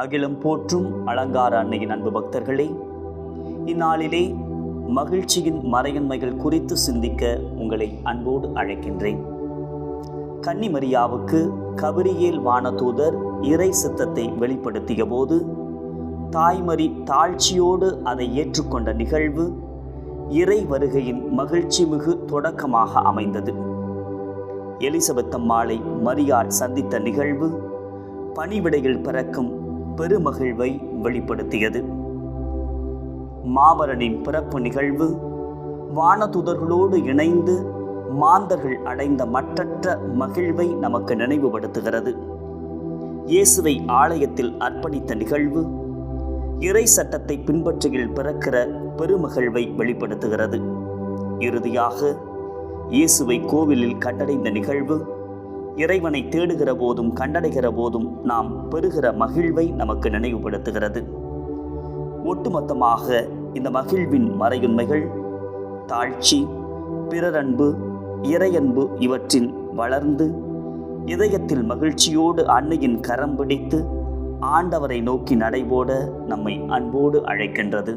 அகிலம் போற்றும் அலங்கார அன்னையின் அன்பு பக்தர்களே, இந்நாளிலே மகிழ்ச்சியின் மறையன்மைகள் குறித்து சிந்திக்க உங்களை அன்போடு அழைக்கின்றேன். கன்னி மரியாவுக்கு கபிரியேல் வானதூதர் இறை சித்தத்தை வெளிப்படுத்திய போது தாய்மரி தாழ்ச்சியோடு அதை ஏற்றுக்கொண்ட நிகழ்வு இறை வருகையின் மகிழ்ச்சி மிகு தொடக்கமாக அமைந்தது. எலிசபெத் அம்மாளை மரியாள் சந்தித்த நிகழ்வு பணிவிடையில் பிறக்கும் பெருமகிழ்வை வெளிப்படுத்தியது. மாமரனின் பிறப்பு நிகழ்வு வானதூதர்களோடு இணைந்து மாந்தர்கள் அடைந்த மற்றற்ற மகிழ்வை நமக்கு நினைவுபடுத்துகிறது. இயேசுவை ஆலயத்தில் அர்ப்பணித்த நிகழ்வு இறை சட்டத்தை பின்பற்றியில் பிறக்கிற பெருமகிழ்வை வெளிப்படுத்துகிறது. இறுதியாக இயேசுவை கோவிலில் கண்டடைந்த நிகழ்வு இறைவனை தேடுகிற போதும் கண்டடைகிற போதும் நாம் பெறுகிற மகிழ்வை நமக்கு நினைவுபடுத்துகிறது. ஒட்டுமொத்தமாக இந்த மகிழ்வின் மறையுண்மைகள் தாழ்ச்சி, பிறரன்பு, இறையன்பு இவற்றின் வளர்ந்து இதயத்தில் மகிழ்ச்சியோடு அன்னையின் கரம் பிடித்து ஆண்டவரை நோக்கி நடைபோட நம்மை அன்போடு அழைக்கின்றது.